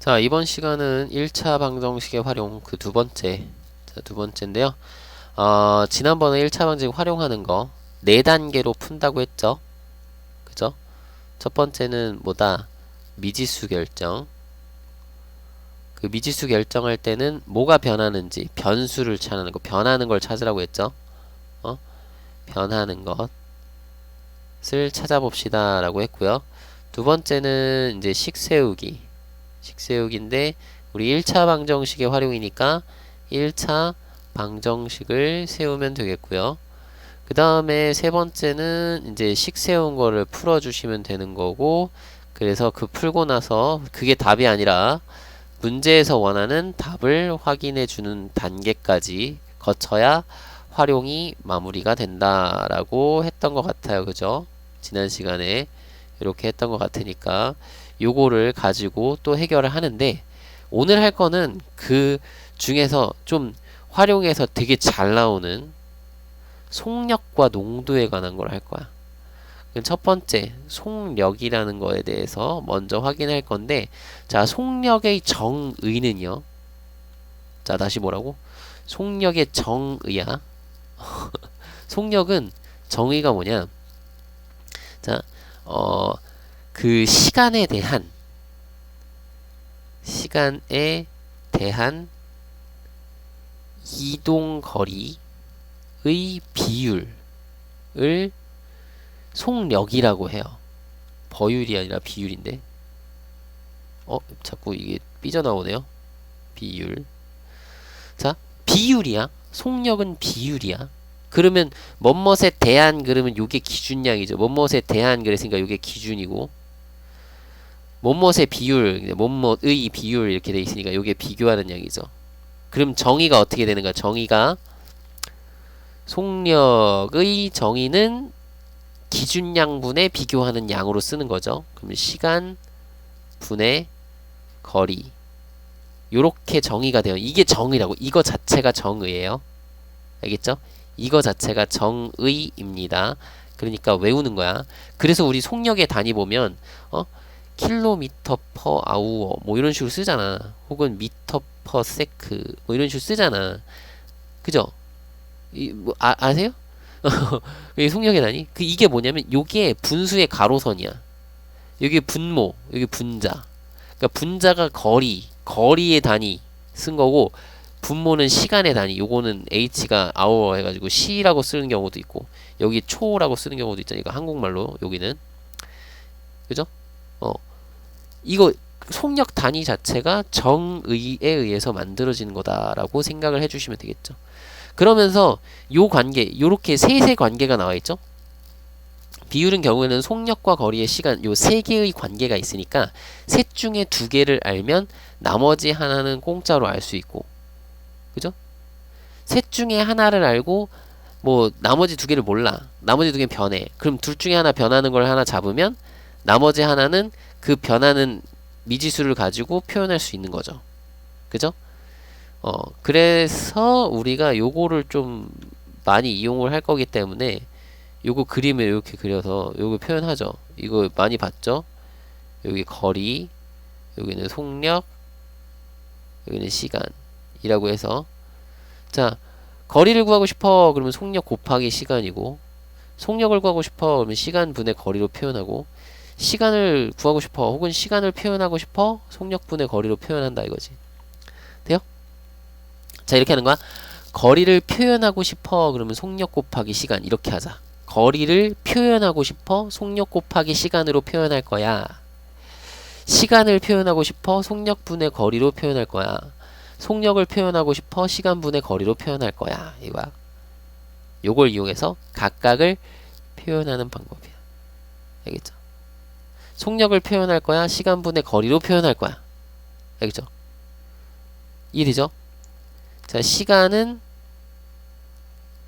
자, 이번 시간은 1차 방정식의 활용 그 두 번째. 자, 두 번째인데요. 지난번에 1차 방정식 활용하는 거 4단계로 푼다고 했죠. 그죠? 첫 번째는 뭐다? 미지수 결정. 그 미지수 결정할 때는 뭐가 변하는지 변수를 찾는 거, 변하는 걸 찾으라고 했죠. 어? 변하는 것을 찾아봅시다 라고 했고요. 두 번째는 이제 식 세우기. 식세우기인데 우리 1차 방정식의 활용이니까 1차 방정식을 세우면 되겠고요. 그 다음에 세 번째는 이제 식 세운 거를 풀어주시면 되는 거고, 그래서 그 풀고 나서 그게 답이 아니라 문제에서 원하는 답을 확인해 주는 단계까지 거쳐야 활용이 마무리가 된다라고 했던 것 같아요. 그죠? 지난 시간에 이렇게 했던 것 같으니까 요거를 가지고 또 해결을 하는데, 오늘 할 거는 그 중에서 좀 활용해서 되게 잘 나오는 속력과 농도에 관한 걸 할 거야. 첫 번째, 속력이라는 거에 대해서 먼저 확인할 건데, 자, 속력의 정의는요. 자, 다시 뭐라고? 속력의 정의야. 속력은 정의가 뭐냐? 자, 그 시간에 대한 이동 거리의 비율을 속력이라고 해요. 버율이 아니라 비율인데. 자꾸 이게 삐져나오네요. 비율. 자, 비율이야. 속력은 비율이야. 그러면 뭐뭇에 대한, 그러면 요게 기준량이죠. 뭐뭇에 대한 그랬으니까 요게 기준이고, 뭐뭇의 비율, 뭐뭇의 비율 이렇게 돼 있으니까 요게 비교하는 양이죠. 그럼 정의가 어떻게 되는가? 정의가, 속력의 정의는 기준량분의 비교하는 양으로 쓰는 거죠. 그럼 시간 분의 거리, 요렇게 정의가 돼요. 이게 정의라고. 이거 자체가 정의예요. 알겠죠? 이거 자체가 정의입니다. 그러니까 외우는 거야. 그래서 우리 속력의 단위 보면 킬로미터 퍼 아우어 뭐 이런 식으로 쓰잖아. 혹은 미터 퍼 세크 뭐 이런 식으로 쓰잖아. 그죠? 뭐 아세요? 이게 속력의 단위? 이게 뭐냐면 요게 분수의 가로선이야. 여기 분모, 여기 분자. 그러니까 분자가 거리의 단위 쓴 거고, 분모는 시간의 단위. 요거는 h가 hour 해가지고 c라고 쓰는 경우도 있고, 여기 초라고 쓰는 경우도 있잖아요. 이거 한국말로 여기는. 그죠? 이거 속력 단위 자체가 정의에 의해서 만들어지는 거다라고 생각을 해주시면 되겠죠. 그러면서 요 관계, 요렇게 셋의 관계가 나와 있죠. 비율은 경우에는 속력과 거리의 시간, 요 세 개의 관계가 있으니까 셋 중에 두 개를 알면 나머지 하나는 공짜로 알 수 있고, 그죠? 셋 중에 하나를 알고 뭐 나머지 두 개를 몰라. 나머지 두 개는 변해. 그럼 둘 중에 하나 변하는 걸 하나 잡으면 나머지 하나는 그 변하는 미지수를 가지고 표현할 수 있는 거죠. 그죠? 그래서 우리가 요거를 좀 많이 이용을 할 거기 때문에 요거 그림을 이렇게 그려서 요거 표현하죠. 이거 많이 봤죠? 여기 거리, 여기는 속력, 여기는 시간이라고 해서, 자, 거리를 구하고 싶어 그러면 속력 곱하기 시간이고, 속력을 구하고 싶어 그러면 시간 분의 거리로 표현하고, 시간을 구하고 싶어 혹은 시간을 표현하고 싶어 속력 분의 거리로 표현한다 이거지. 돼요? 자, 이렇게 하는 거야. 거리를 표현하고 싶어 그러면 속력 곱하기 시간 이렇게 하자. 거리를 표현하고 싶어 속력 곱하기 시간으로 표현할 거야. 시간을 표현하고 싶어 속력분의 거리로 표현할 거야. 속력을 표현하고 싶어 시간분의 거리로 표현할 거야. 이거야. 요걸 이용해서 각각을 표현하는 방법이야. 알겠죠? 속력을 표현할 거야. 시간분의 거리로 표현할 거야. 알겠죠? 이해되죠? 자, 시간은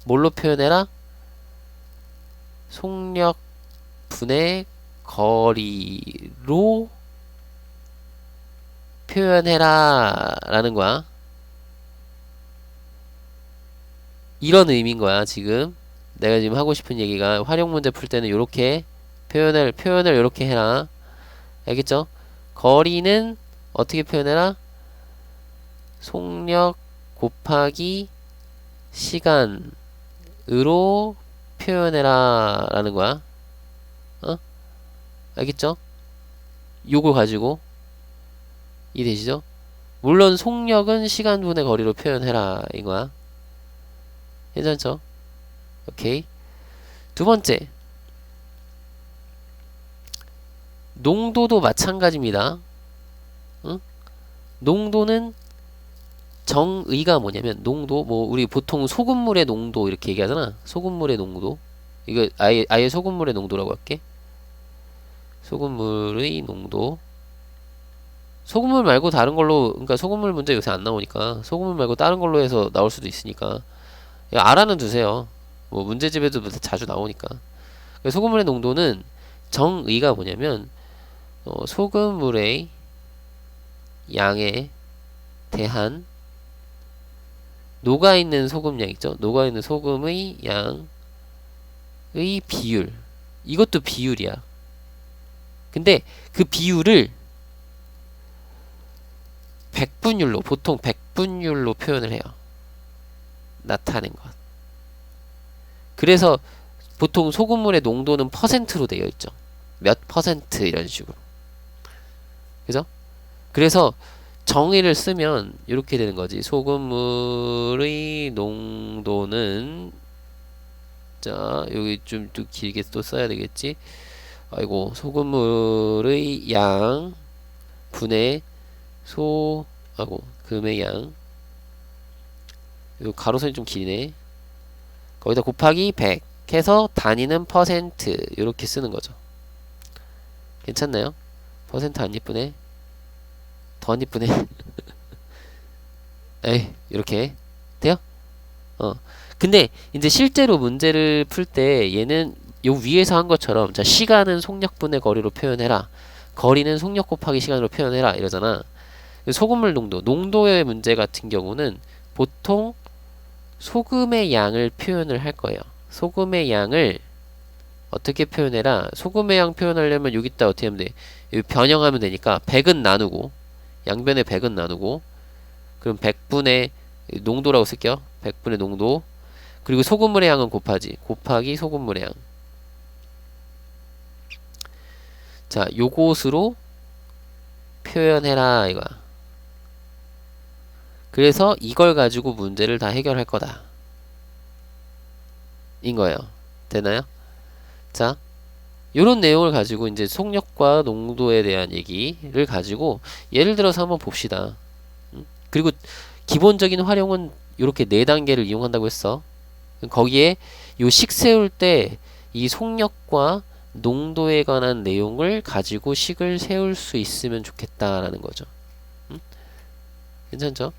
뭘로 표현해라? 속력 분의 거리로 표현해라 라는 거야. 이런 의미인 거야. 지금 내가 지금 하고 싶은 얘기가, 활용 문제 풀 때는 요렇게 표현을 요렇게 해라. 알겠죠? 거리는 어떻게 표현해라? 속력 곱하기 시간으로 표현해라 라는 거야. 어? 알겠죠? 요걸 가지고 이해되시죠? 물론 속력은 시간분의 거리로 표현해라 이거야. 괜찮죠? 오케이. 두 번째, 농도도 마찬가지입니다. 응? 농도는 정의가 뭐냐면, 농도 뭐 우리 보통 소금물의 농도 이렇게 얘기하잖아. 소금물의 농도, 이거 아예 소금물의 농도라고 할게. 소금물의 농도. 소금물 말고 다른 걸로, 그러니까 소금물 문제 요새 안 나오니까 소금물 말고 다른 걸로 해서 나올 수도 있으니까 알아는 두세요. 뭐 문제집에도 자주 나오니까. 소금물의 농도는 정의가 뭐냐면, 소금물의 양에 대한 녹아있는 소금량 있죠? 녹아있는 소금의 양의 비율. 이것도 비율이야. 근데 그 비율을 백분율로, 보통 백분율로 표현을 해요. 나타낸 것. 그래서 보통 소금물의 농도는 퍼센트로 되어 있죠. 몇 퍼센트 이런 식으로. 그죠? 그래서 정의를 쓰면 이렇게 되는 거지. 소금물의 농도는, 자 여기 좀 또 길게 또 써야 되겠지. 아이고, 소금물의 양 분의 금의 양, 요 가로선이 좀 기네. 거기다 곱하기 100 해서 단위는 퍼센트 이렇게 쓰는 거죠. 괜찮나요? 퍼센트 안 예쁘네. 더 안 예쁘네. 에이, 이렇게 돼요? 근데 이제 실제로 문제를 풀 때 얘는 요 위에서 한 것처럼, 자, 시간은 속력분의 거리로 표현해라, 거리는 속력 곱하기 시간으로 표현해라 이러잖아. 소금물 농도의 문제 같은 경우는 보통 소금의 양을 표현을 할 거예요. 소금의 양을 어떻게 표현해라? 소금의 양 표현하려면 여기다 어떻게 하면 돼? 여기 변형하면 되니까 100은 나누고, 양변에 100은 나누고, 그럼 100분의 농도라고 쓸게요. 100분의 농도. 그리고 소금물의 양은 곱하기 소금물의 양. 자, 요것으로 표현해라 이거야. 그래서 이걸 가지고 문제를 다 해결할 거다 인 거예요. 되나요? 자, 요런 내용을 가지고 이제 속력과 농도에 대한 얘기를 가지고 예를 들어서 한번 봅시다. 그리고 기본적인 활용은 이렇게 4단계를 이용한다고 했어. 거기에 요 식 세울 때 이 속력과 농도에 관한 내용을 가지고 식을 세울 수 있으면 좋겠다라는 거죠. 괜찮죠?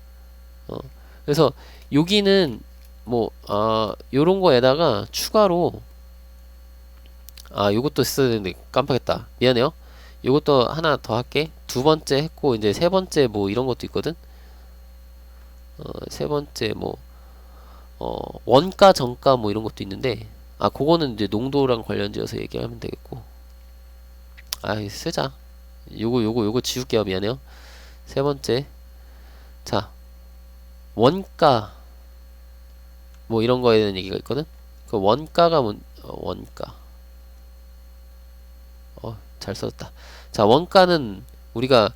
그래서 여기는 뭐 요런 거에다가 추가로, 요것도 써야 되는데 깜빡했다. 미안해요. 요것도 하나 더 할게. 두 번째 했고, 이제 세 번째 뭐 이런 것도 있거든. 세 번째 뭐 원가 정가 뭐 이런 것도 있는데, 그거는 이제 농도랑 관련지어서 얘기하면 되겠고. 쓰자. 요거 지울게요. 미안해요. 세 번째, 자, 원가 뭐 이런 거에 대한 얘기가 있거든. 그 원가가 원가. 잘 썼다. 자, 원가는 우리가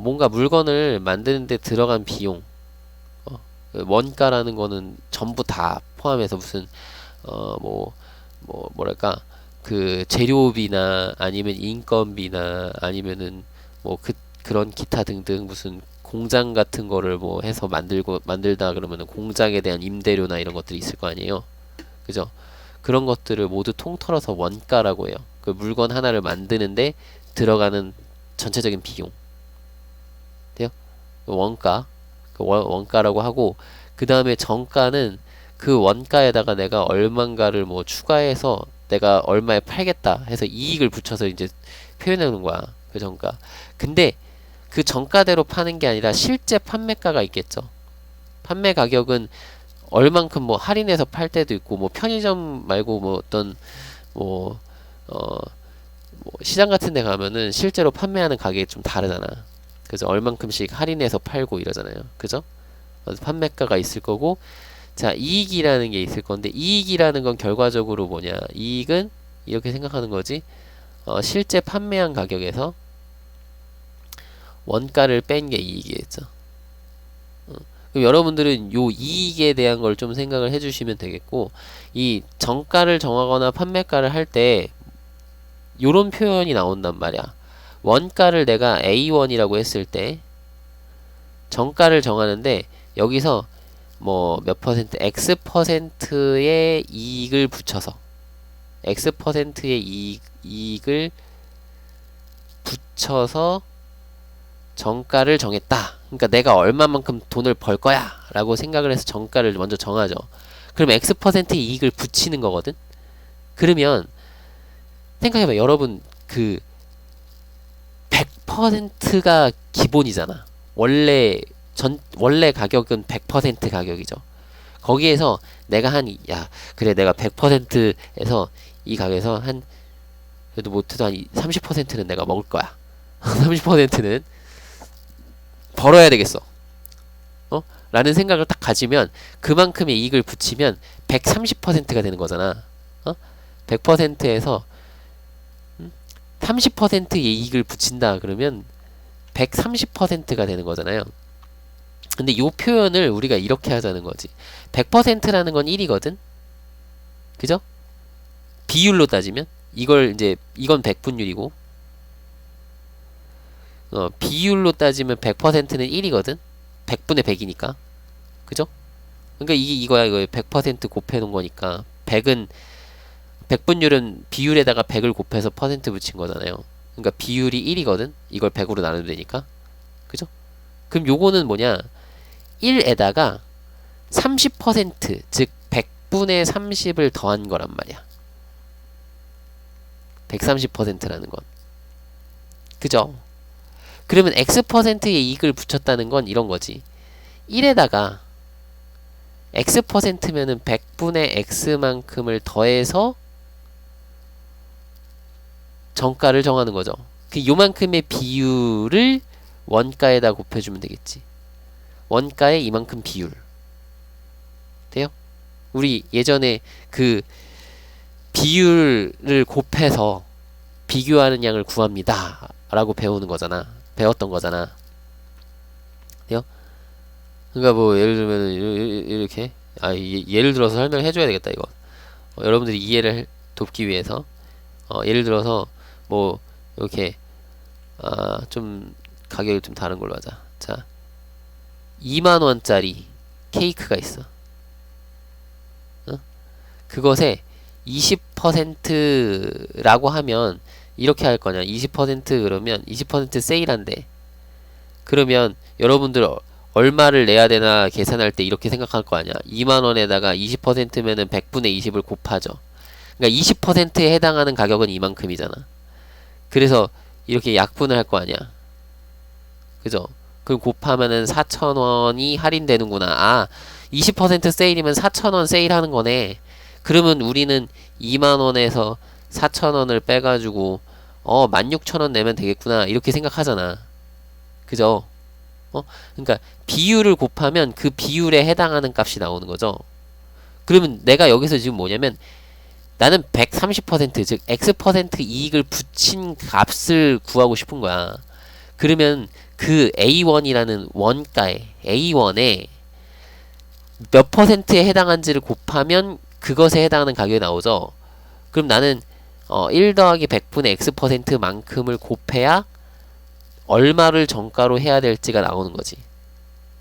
뭔가 물건을 만드는데 들어간 비용. 원가라는 거는 전부 다 포함해서 무슨 뭐랄까, 그 재료비나 아니면 인건비나 아니면은 뭐 그런 기타 등등, 무슨 공장 같은 거를 뭐 해서 만들다 그러면은 공장에 대한 임대료나 이런 것들이 있을 거 아니에요. 그죠? 그런 것들을 모두 통틀어서 원가라고 해요. 그 물건 하나를 만드는데 들어가는 전체적인 비용. 돼요? 원가. 원가라고 하고, 그 다음에 정가는 그 원가에다가 내가 얼만가를 뭐 추가해서 내가 얼마에 팔겠다 해서 이익을 붙여서 이제 표현해 놓은 거야. 그 정가. 근데 그 정가대로 파는 게 아니라 실제 판매가가 있겠죠. 판매 가격은 얼만큼 뭐 할인해서 팔 때도 있고, 뭐 편의점 말고 뭐 어떤 뭐 시장 같은 데 가면은 실제로 판매하는 가격이 좀 다르잖아. 그죠? 얼만큼씩 할인해서 팔고 이러잖아요. 그죠? 판매가가 있을 거고, 자, 이익이라는 게 있을 건데, 이익이라는 건 결과적으로 뭐냐? 이익은 이렇게 생각하는 거지. 실제 판매한 가격에서 원가를 뺀 게 이익이겠죠. 그럼 여러분들은 요 이익에 대한 걸 좀 생각을 해주시면 되겠고, 이 정가를 정하거나 판매가를 할 때 요런 표현이 나온단 말이야. 원가를 내가 A1이라고 했을 때 정가를 정하는데 여기서 뭐 몇 퍼센트 X 퍼센트의 이익을 붙여서 X 퍼센트의 이익을 붙여서 정가를 정했다. 그러니까 내가 얼마만큼 돈을 벌 거야 라고 생각을 해서 정가를 먼저 정하죠. 그럼 X 퍼센트의 이익을 붙이는 거거든. 그러면 생각해봐. 여러분 그 100%가 기본이잖아. 원래 가격은 100% 가격이죠. 거기에서 내가 그래 내가 100%에서 이 가격에서 그래도 못해도 한 30%는 내가 먹을 거야. 30%는 벌어야 되겠어. 라는 생각을 딱 가지면 그만큼의 이익을 붙이면 130%가 되는 거잖아. 100%에서 30%의 이익을 붙인다 그러면 130%가 되는 거잖아요. 근데 요 표현을 우리가 이렇게 하자는 거지. 100%라는 건 1이거든. 그죠? 비율로 따지면 이건 100분율이고 비율로 따지면 100%는 1이거든. 100분의 100이니까. 그죠? 그러니까 이거야. 100% 곱해 놓은 거니까 100분율은 비율에다가 100을 곱해서 퍼센트 붙인 거잖아요. 그러니까 비율이 1이거든. 이걸 100으로 나누면 되니까. 그죠? 그럼 요거는 뭐냐? 1에다가 30%, 즉 100분의 30을 더한 거란 말이야. 130%라는 건. 그죠? 그러면 X%의 이익을 붙였다는 건 이런 거지. 1에다가 X%면은 100분의 X만큼을 더해서 정가를 정하는 거죠. 그 요만큼의 비율을 원가에다 곱해주면 되겠지. 원가에 이만큼 비율. 돼요? 우리 예전에 그 비율을 곱해서 비교하는 양을 구합니다. 라고 배웠던 거잖아. 돼요? 그러니까 뭐 예를 들면 이렇게 예를 들어서 설명해줘야 되겠다 이거. 여러분들이 이해를 돕기 위해서 예를 들어서 뭐 이렇게 좀 가격이 좀 다른 걸로 하자. 자, 2만원짜리 케이크가 있어. 그것에 20%라고 하면 이렇게 할 거냐. 20% 그러면 20% 세일한대. 그러면 여러분들 얼마를 내야 되나 계산할 때 이렇게 생각할 거 아니야. 2만원에다가 20%면은 100분의 20을 곱하죠. 그러니까 20%에 해당하는 가격은 이만큼이잖아. 그래서 이렇게 약분을 할 거 아니야. 그죠? 그럼 곱하면은 4,000원이 할인되는구나. 20% 세일이면 4,000원 세일하는 거네. 그러면 우리는 2만원에서 4,000원을 빼가지고 16,000원 내면 되겠구나. 이렇게 생각하잖아. 그죠? 그러니까 비율을 곱하면 그 비율에 해당하는 값이 나오는 거죠. 그러면 내가 여기서 지금 뭐냐면 나는 130% 즉 X% 이익을 붙인 값을 구하고 싶은 거야. 그러면 그 A1이라는 원가에 A1에 몇 퍼센트에 해당한지를 곱하면 그것에 해당하는 가격이 나오죠. 그럼 나는 1 더하기 100분의 X% 만큼을 곱해야 얼마를 정가로 해야 될지가 나오는 거지.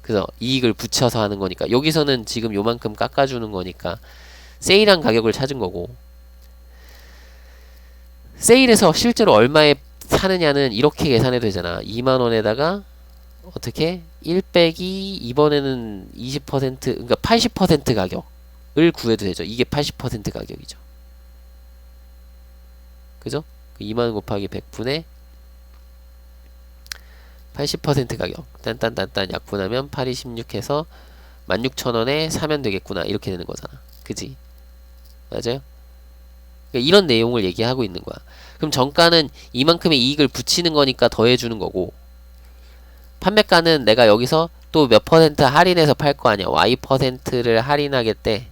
그래서 이익을 붙여서 하는 거니까 여기서는 지금 요만큼 깎아주는 거니까 세일한 가격을 찾은 거고, 세일에서 실제로 얼마에 사느냐는 이렇게 계산해도 되잖아. 2만원에다가 어떻게 1 빼기 이번에는 20% 그러니까 80% 가격을 구해도 되죠. 이게 80% 가격이죠. 그죠? 2만원 곱하기 100분의 80% 가격 딴딴딴딴 약분하면 8이 16 해서 16,000원에 사면 되겠구나. 이렇게 되는 거잖아. 그지? 맞아요? 그러니까 이런 내용을 얘기하고 있는 거야. 그럼 정가는 이만큼의 이익을 붙이는 거니까 더해주는 거고, 판매가는 내가 여기서 또 몇 퍼센트 할인해서 팔 거 아니야. Y%를 할인하겠대.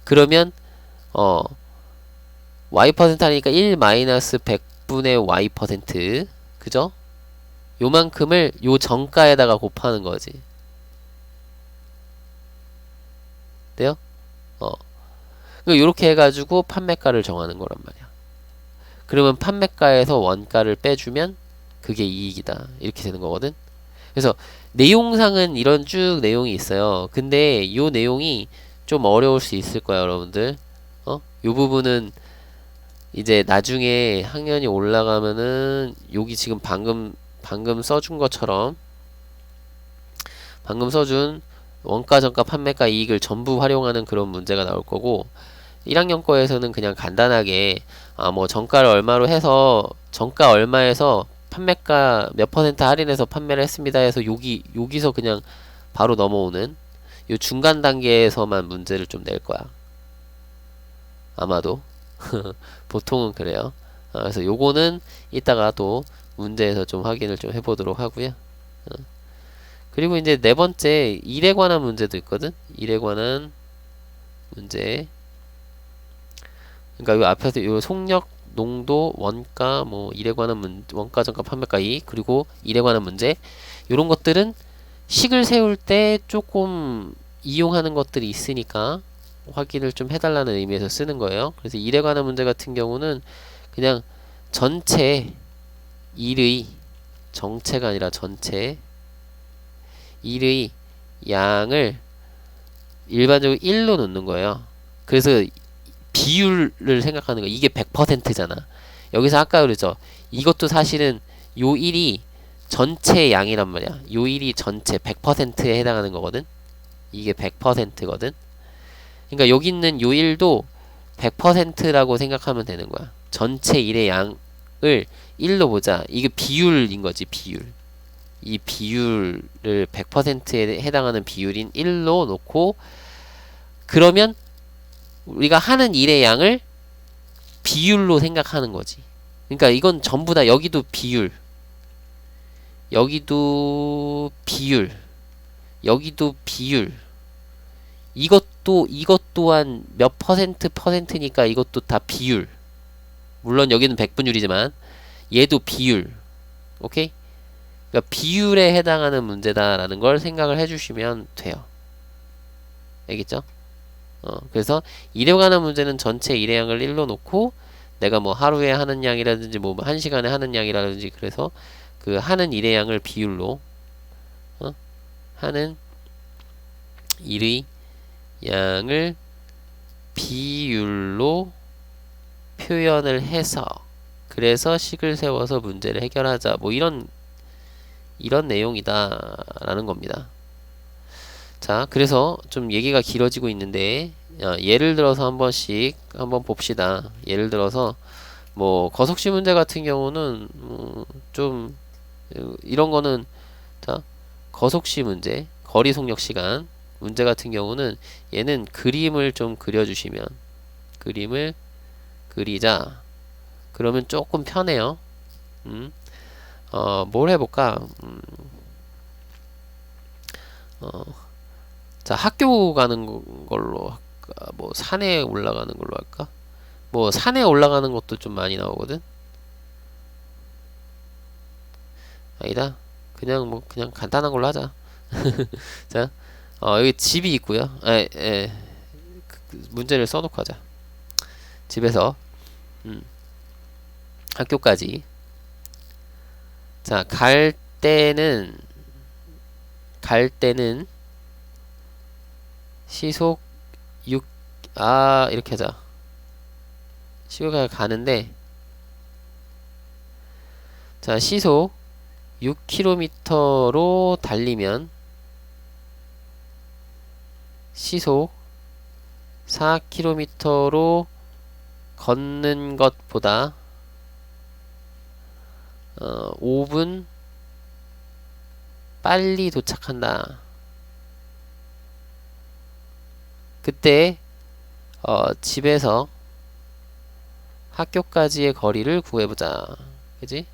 그러면 Y% 하니까 1 마이너스 100분의 Y%. 그죠? 요만큼을 요 정가에다가 곱하는 거지. 돼요? 그러니까 요렇게 해가지고 판매가를 정하는 거란 말이야. 그러면 판매가에서 원가를 빼주면 그게 이익이다. 이렇게 되는 거거든. 그래서 내용상은 이런 쭉 내용이 있어요. 근데 요 내용이 좀 어려울 수 있을 거야, 여러분들. 요 부분은 이제 나중에 학년이 올라가면은 여기 지금 방금 써준 것처럼 방금 써준 원가, 정가, 판매가, 이익을 전부 활용하는 그런 문제가 나올 거고 1학년 거에서는 그냥 간단하게 뭐 정가를 얼마로 해서 정가 얼마에서 판매가 몇 퍼센트 할인해서 판매를 했습니다 해서 여기서 그냥 바로 넘어오는 요 중간 단계에서만 문제를 좀 낼 거야. 아마도 보통은 그래요. 그래서 요거는 이따가 또 문제에서 좀 확인을 좀 해보도록 하고요. 그리고 이제 네 번째 일에 관한 문제도 있거든. 일에 관한 문제. 그러니까 요 앞에서 요 속력, 농도, 원가, 뭐 일에 관한 원가, 정가, 판매가, 이익, 그리고 일에 관한 문제. 요런 것들은 식을 세울 때 조금 이용하는 것들이 있으니까 확인을 좀 해달라는 의미에서 쓰는 거예요. 그래서 일에 관한 문제 같은 경우는 그냥 전체 일의 정체가 아니라 전체 일의 양을 일반적으로 1로 놓는 거예요. 그래서 비율을 생각하는 거. 이게 100%잖아. 여기서 아까 그랬죠. 이것도 사실은 요 1이 전체 양이란 말이야. 요 1이 전체 100%에 해당하는 거거든. 이게 100%거든. 그러니까 여기 있는 요 1도 100%라고 생각하면 되는 거야. 전체 1의 양을 1로 보자. 이게 비율인 거지, 비율. 이 비율을 100%에 해당하는 비율인 1로 놓고 그러면 우리가 하는 일의 양을 비율로 생각하는 거지. 그러니까 이건 전부 다 여기도 비율, 여기도 비율, 여기도 비율. 이것 또한 몇 퍼센트니까 이것도 다 비율. 물론 여기는 백분율이지만 얘도 비율. 오케이? 그러니까 비율에 해당하는 문제다라는 걸 생각을 해주시면 돼요. 알겠죠? 그래서 일에 관한 문제는 전체 일의 양을 1로 놓고 내가 뭐 하루에 하는 양이라든지 뭐 1시간에 하는 양이라든지 그래서 그 하는 일의 양을 비율로 하는 일의 양을 비율로 표현을 해서 그래서 식을 세워서 문제를 해결하자 뭐 이런 내용이다 라는 겁니다. 자, 그래서 좀 얘기가 길어지고 있는데 예를 들어서 한번 봅시다. 예를 들어서 뭐 거석시 문제 같은 경우는 좀 이런 거는 자, 거석시 문제, 거리 속력 시간 문제 같은 경우는 얘는 그림을 좀 그려주시면 그림을 그리자. 그러면 조금 편해요. 뭘 해볼까? 자, 학교 가는 걸로 할까? 뭐 산에 올라가는 걸로 할까? 뭐 산에 올라가는 것도 좀 많이 나오거든. 아니다. 그냥 간단한 걸로 하자. 자, 여기 집이 있고요. 문제를 써놓고 하자. 집에서 학교까지. 자, 갈 때는 시속 6 이렇게 하자. 시속이 가는데 자, 시속 6km로 달리면 시속 4km로 걷는 것보다 5분 빨리 도착한다. 그때 집에서 학교까지의 거리를 구해보자. 그지?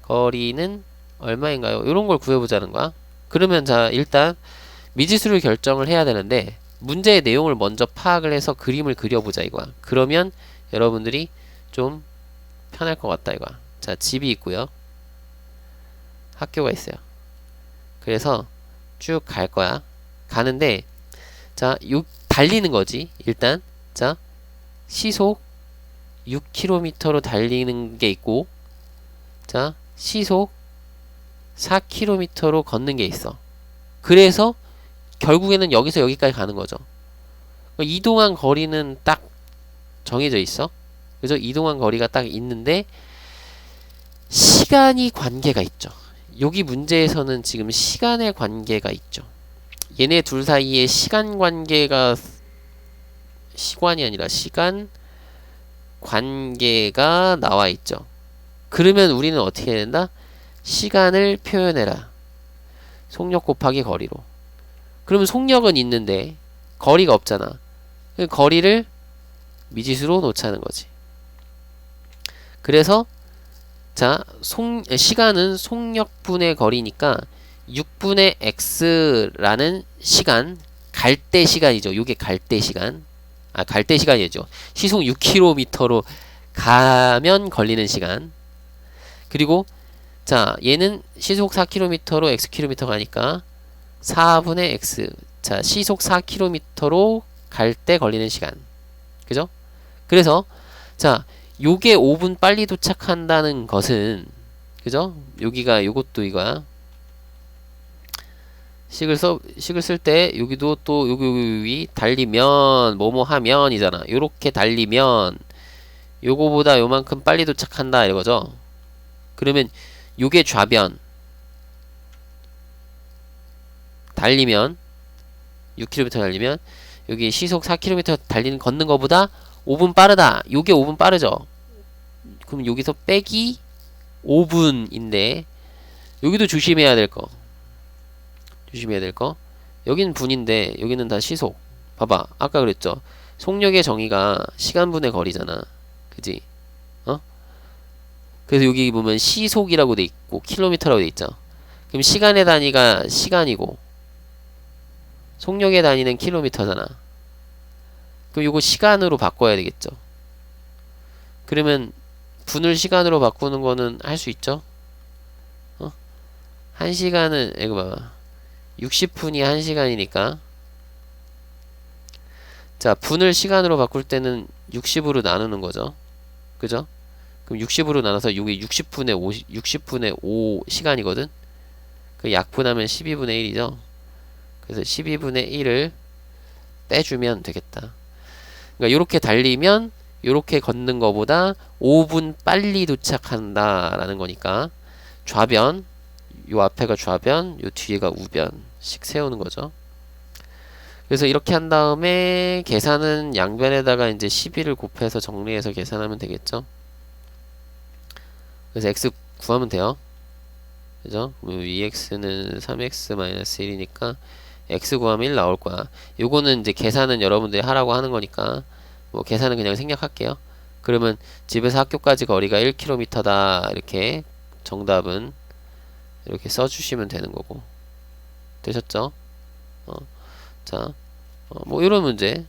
거리는 얼마인가요? 이런 걸 구해보자는 거야. 그러면 자, 일단 미지수를 결정을 해야 되는데 문제의 내용을 먼저 파악을 해서 그림을 그려보자 이거야. 그러면 여러분들이 좀 편할 것 같다 이거야. 자, 집이 있고요. 학교가 있어요. 그래서 쭉 갈 거야. 가는데 자, 달리는 거지. 일단 자, 시속 6km로 달리는 게 있고 자, 시속 4km로 걷는 게 있어. 그래서 결국에는 여기서 여기까지 가는 거죠. 이동한 거리는 딱 정해져 있어. 그래서 이동한 거리가 딱 있는데 시간이 관계가 있죠. 여기 문제에서는 지금 시간의 관계가 있죠. 얘네 둘 사이에 시간 관계가 시관이 아니라 시간 관계가 나와 있죠. 그러면 우리는 어떻게 해야 된다? 시간을 표현해라. 속력 곱하기 거리로. 그러면 속력은 있는데 거리가 없잖아. 거리를 미지수로 놓자는 거지. 그래서 자, 시간은 속력분의 거리니까 6분의 x라는 시간, 갈 때 시간이죠. 요게 갈 때 시간. 갈 때 시간이죠. 시속 6km로 가면 걸리는 시간. 그리고 자, 얘는 시속 4km로 xkm 가니까 4분의 x. 자, 시속 4km로 갈 때 걸리는 시간. 그죠? 그래서 자, 요게 5분 빨리 도착한다는 것은 그죠? 여기가 요것도 이거야. 식을 쓸 때 여기도 또 여기 달리면 뭐뭐 하면 이잖아. 요렇게 달리면 요거보다 요만큼 빨리 도착한다 이거죠. 그러면 요게 좌변 달리면 6km 달리면 여기 시속 4km 달리는 걷는 거보다 5분 빠르다. 요게 5분 빠르죠. 그럼 여기서 빼기 5분인데 여기도 조심해야 될 거. 조심해야 될 거. 여기는 분인데 여기는 다 시속. 봐봐. 아까 그랬죠. 속력의 정의가 시간분의 거리잖아. 그지? 어? 그래서 여기 보면 시속이라고 돼 있고 킬로미터라고 돼 있죠. 그럼 시간의 단위가 시간이고 속력의 단위는 킬로미터잖아. 그럼 요거 시간으로 바꿔야 되겠죠. 그러면 분을 시간으로 바꾸는 거는 할 수 있죠. 1시간은 이거 봐봐. 60분이 1시간이니까 자, 분을 시간으로 바꿀 때는 60으로 나누는 거죠. 그죠? 그럼 60으로 나눠서 이게 60분의 5 시간이거든. 그 약분하면 12분의 1이죠. 그래서 12분의 1을 빼주면 되겠다. 그러니까 요렇게 달리면 요렇게 걷는 거보다 5분 빨리 도착한다라는 거니까 좌변, 요 앞에가 좌변, 요 뒤에가 우변씩 세우는 거죠. 그래서 이렇게 한 다음에 계산은 양변에다가 이제 12를 곱해서 정리해서 계산하면 되겠죠. 그래서 x 구하면 돼요. 그죠? 2x는 3x-1이니까 x 구하면 1 나올 거야. 요거는 이제 계산은 여러분들이 하라고 하는 거니까 뭐 계산은 그냥 생략할게요. 그러면 집에서 학교까지 거리가 1km다. 이렇게 정답은 이렇게 써주시면 되는 거고. 되셨죠? 자, 뭐 이런 문제.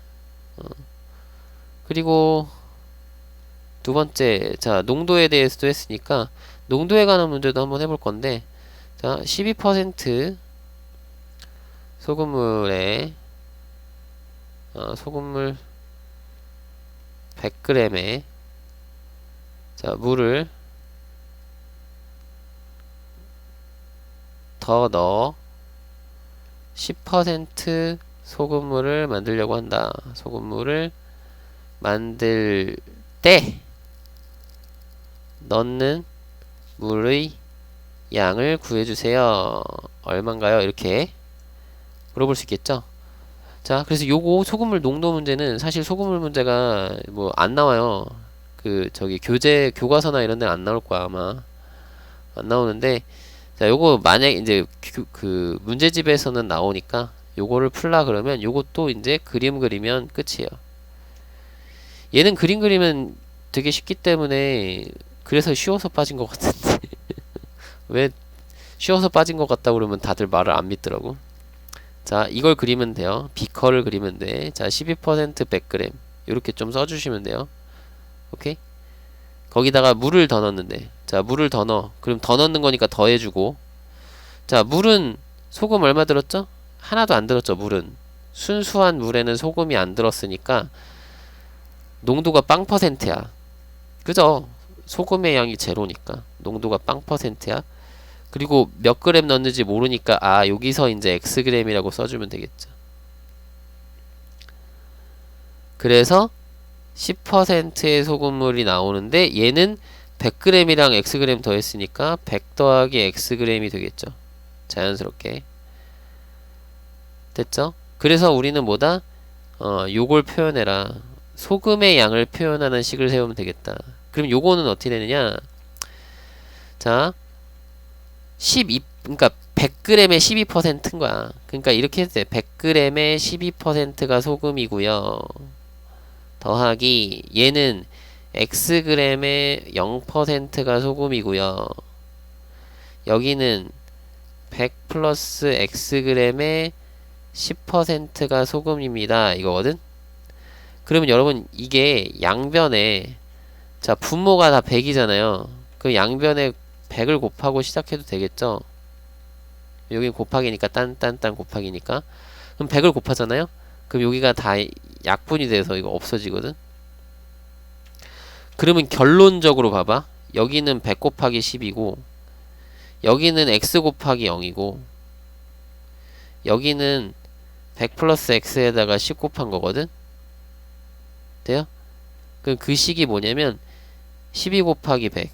그리고 두 번째, 자, 농도에 대해서도 했으니까 농도에 관한 문제도 한번 해볼 건데, 자, 12% 소금물에 소금물 100g에 자, 물을 더 넣어 10% 소금물을 만들려고 한다. 소금물을 만들 때 넣는 물의 양을 구해주세요. 얼만가요? 이렇게 물어볼 수 있겠죠? 자, 그래서 요거 소금물 농도 문제는 사실 소금물 문제가 뭐 안 나와요. 그 저기 교과서나 이런 데는 안 나올 거야 아마. 안 나오는데 자, 요거 만약 이제 그 문제집에서는 나오니까 요거를 풀라 그러면 요것도 이제 그림 그리면 끝이에요. 얘는 그림 그리면 되게 쉽기 때문에 그래서 쉬워서 빠진 것 같은데 왜 쉬워서 빠진 것 같다 그러면 다들 말을 안 믿더라고. 자, 이걸 그리면 돼요. 비커를 그리면 돼. 자, 12% 100g 이렇게 좀 써주시면 돼요. 오케이? 거기다가 물을 더 넣는데, 자, 물을 더 넣어. 그럼 더 넣는 거니까 더 해주고. 자, 물은 소금 얼마 들었죠? 하나도 안 들었죠. 물은 순수한 물에는 소금이 안 들었으니까 농도가 빵 퍼센트야. 그죠? 소금의 양이 제로니까 농도가 빵 퍼센트야. 그리고 몇 그램 넣는지 모르니까 아, 여기서 이제 Xg이라고 써주면 되겠죠. 그래서 10%의 소금물이 나오는데 얘는 100g이랑 Xg 더했으니까 100 더하기 Xg이 되겠죠. 자연스럽게 됐죠? 그래서 우리는 뭐다? 요걸 표현해라. 소금의 양을 표현하는 식을 세우면 되겠다. 그럼 요거는 어떻게 되느냐? 자, 12, 그러니까 100g의 12%인 거야. 그러니까 이렇게 해도 돼. 100g의 12%가 소금이고요. 더하기 얘는 Xg의 0%가 소금이고요. 여기는 100 플러스 Xg의 10%가 소금입니다. 이거거든? 그러면 여러분 이게 양변에 자, 분모가 다 100이잖아요. 그럼 양변에 100을 곱하고 시작해도 되겠죠? 여기 곱하기니까 딴 곱하기니까 그럼 100을 곱하잖아요? 그럼 여기가 다 약분이 돼서 이거 없어지거든? 그러면 결론적으로 봐봐. 여기는 100 곱하기 10이고 여기는 x 곱하기 0이고 여기는 100 플러스 x에다가 10 곱한 거거든? 돼요? 그럼 그 식이 뭐냐면 12 곱하기 100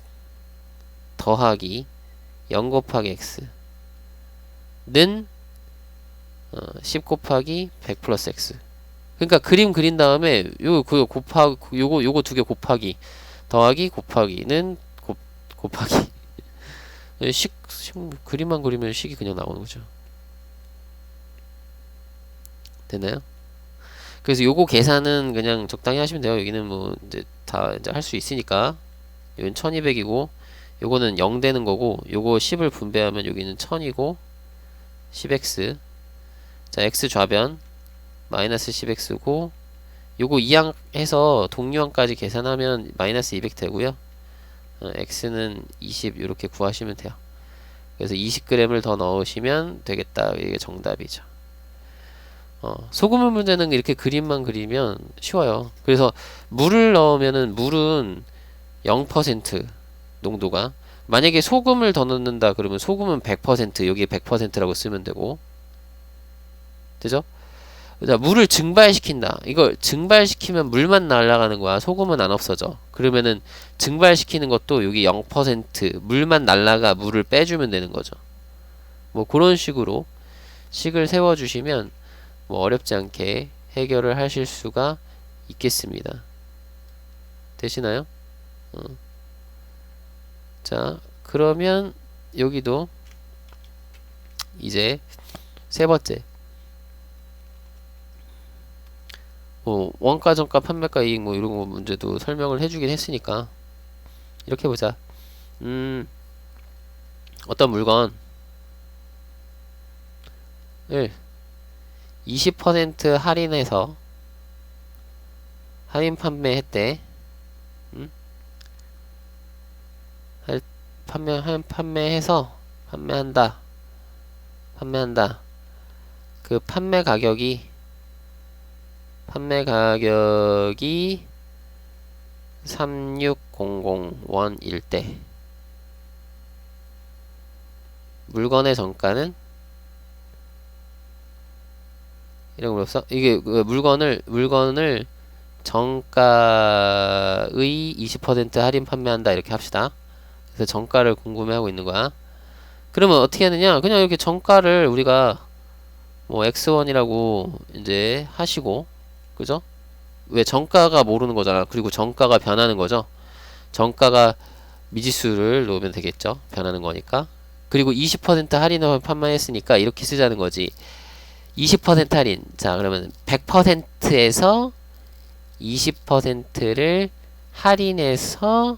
더하기 0 곱하기 x는 10 곱하기 100 플러스 x. 그러니까 그림 그린 다음에 요거 곱하기 요거 두 개 곱하기 더하기 곱하기는 곱하기 그림만 그리면 식이 그냥 나오는 거죠. 됐나요? 그래서 요거 계산은 그냥 적당히 하시면 돼요. 여기는 뭐 이제 다 이제 할 수 있으니까. 여기는 1200이고 요거는 0 되는 거고 요거 10을 분배하면 여기는 1000이고 10x. 자, x 좌변 마이너스 10x고 요거 2항 해서 동류항까지 계산하면 마이너스 200 되고요. x는 20 이렇게 구하시면 돼요. 그래서 20g을 더 넣으시면 되겠다. 이게 정답이죠. 소금물 문제는 이렇게 그림만 그리면 쉬워요. 그래서 물을 넣으면은 물은 0% 농도가 만약에 소금을 더 넣는다 그러면 소금은 100% 여기에 100%라고 쓰면 되고 되죠? 자, 물을 증발시킨다. 이걸 증발시키면 물만 날아가는 거야. 소금은 안 없어져. 그러면은 증발시키는 것도 여기 0% 물만 날아가 물을 빼주면 되는 거죠. 뭐 그런 식으로 식을 세워주시면 뭐 어렵지 않게 해결을 하실 수가 있겠습니다. 되시나요? 자, 그러면 여기도 이제 세 번째 뭐 원가, 정가, 판매가, 이익 뭐 이런 거 문제도 설명을 해주긴 했으니까 이렇게 보자. 어떤 물건을 20% 할인해서 할인 판매했대. 판매해서 판매한다. 그 판매 가격이 3600원일 때 물건의 정가는 이런 거 없어? 이게 물건을 정가의 20% 할인 판매한다 이렇게 합시다. 그래서 정가를 궁금해하고 있는 거야. 그러면 어떻게 하느냐? 그냥 이렇게 정가를 우리가 뭐 x1이라고 이제 하시고, 그죠? 왜 정가가 모르는 거잖아. 그리고 정가가 변하는 거죠. 정가가 미지수를 놓으면 되겠죠. 변하는 거니까. 그리고 20% 할인을 판매했으니까 이렇게 쓰자는 거지. 20% 할인. 자, 그러면 100%에서 20%를 할인해서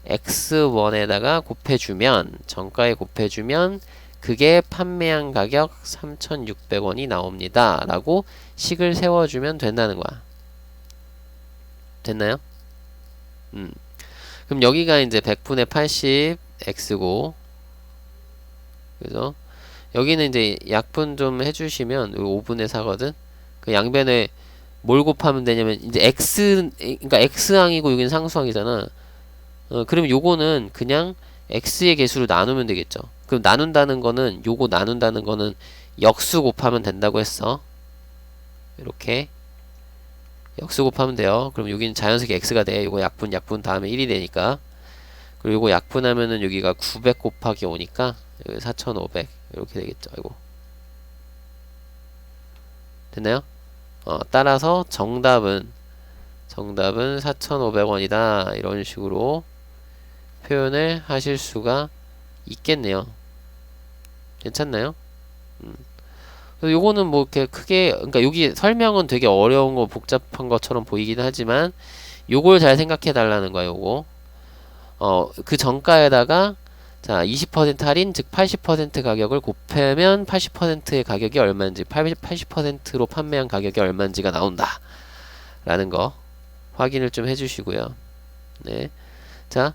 x1에다가 곱해주면, 정가에 곱해주면 그게 판매한 가격 3,600원이 나옵니다 라고 식을 세워주면 된다는 거야. 됐나요? 그럼 여기가 이제 100분의 80 x고, 그죠? 여기는 이제 약분 좀 해주시면 5분의 4거든. 그 양변에 뭘 곱하면 되냐면 이제 x, 그러니까 x항이고 여기는 상수항이잖아. 그럼 요거는 그냥 x의 개수로 나누면 되겠죠. 그럼 나눈다는 거는, 요거 나눈다는 거는 역수 곱하면 된다고 했어. 이렇게 역수 곱하면 돼요. 그럼 여기는 자연스럽게 x가 돼. 요거 약분 다음에 1이 되니까. 그리고 요거 약분하면은 여기가 900 곱하기 5니까 4,500 이렇게 되겠죠. 아이고. 됐나요? 따라서 정답은 4,500원이다 이런 식으로 표현을 하실 수가 있겠네요. 괜찮나요? 요거는 뭐 이렇게 크게, 그러니까 여기 설명은 되게 어려운 거 복잡한 것처럼 보이긴 하지만 요걸 잘 생각해 달라는 거야. 요거 그 정가에다가 자 20% 할인, 즉 80% 가격을 곱하면 80%의 가격이 얼마인지, 80%로 판매한 가격이 얼마인지가 나온다 라는 거 확인을 좀 해주시고요. 네. 자,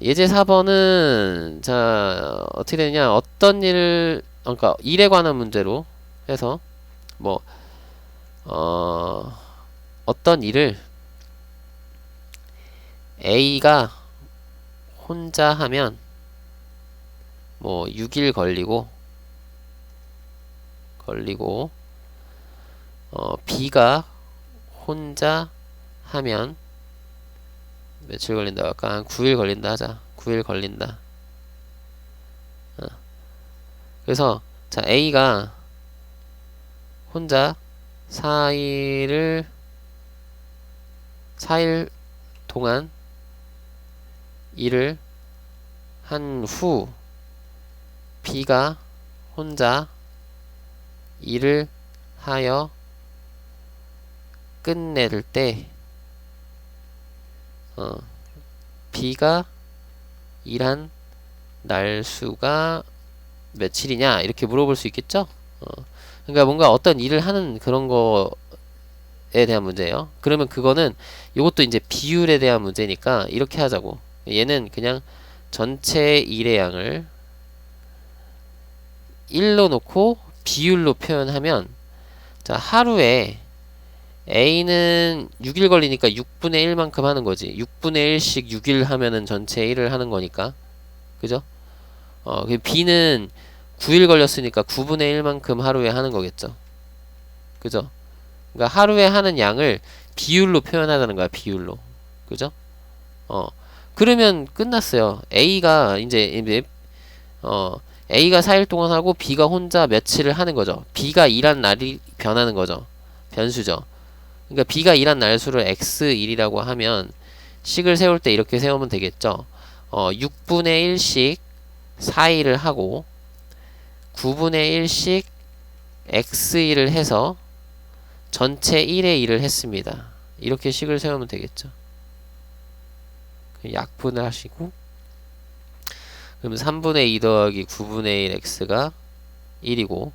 예제 4번은 자 어떻게 되냐, 어떤 일을, 그러니까 일에 관한 문제로 해서 뭐 어떤 일을 A가 혼자 하면 뭐 6일 걸리고 B가 혼자 하면 며칠 걸린다 할까? 한 9일 걸린다 하자. 9일 걸린다. 그래서 자 A가 혼자 4일 동안 일을 한 후 B가 혼자 일을 하여 끝낼 때 B가 일한 날수가 며칠이냐 이렇게 물어볼 수 있겠죠? 그러니까 뭔가 어떤 일을 하는 그런 거에 대한 문제예요. 그러면 그거는 이것도 이제 비율에 대한 문제니까 이렇게 하자고. 얘는 그냥 전체 일의 양을 1로 놓고 비율로 표현하면, 자 하루에 A는 6일 걸리니까 6분의 1만큼 하는 거지. 6분의 1씩 6일 하면은 전체 1을 하는 거니까. 그죠? B는 9일 걸렸으니까 9분의 1만큼 하루에 하는 거겠죠. 그죠? 그러니까 하루에 하는 양을 비율로 표현하자는 거야. 비율로. 그죠? 그러면 끝났어요. A가 A가 4일 동안 하고 B가 혼자 며칠을 하는 거죠. B가 일한 날이 변하는 거죠. 변수죠. 그러니까 B가 일한 날수를 x1이라고 하면 식을 세울 때 이렇게 세우면 되겠죠. 6분의 1씩 4일을 하고 9분의 1씩 x1을 해서 전체 1의 1을 했습니다. 이렇게 식을 세우면 되겠죠. 약분을 하시고, 그럼 3분의 2 더하기 9분의 1 x가 1이고,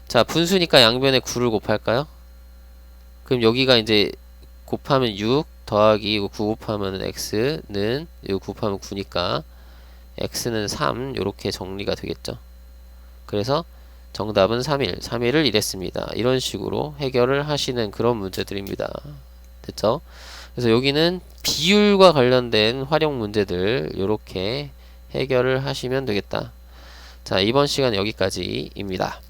자 분수니까 양변에 9를 곱할까요? 그럼 여기가 이제 곱하면 6 더하기 이거 9 곱하면 x는, 이거 곱하면 9니까 x는 3 요렇게 정리가 되겠죠. 그래서 정답은 3일을 이랬습니다. 이런 식으로 해결을 하시는 그런 문제들입니다. 됐죠? 그래서 여기는 비율과 관련된 활용 문제들 요렇게 해결을 하시면 되겠다. 자, 이번 시간 여기까지입니다.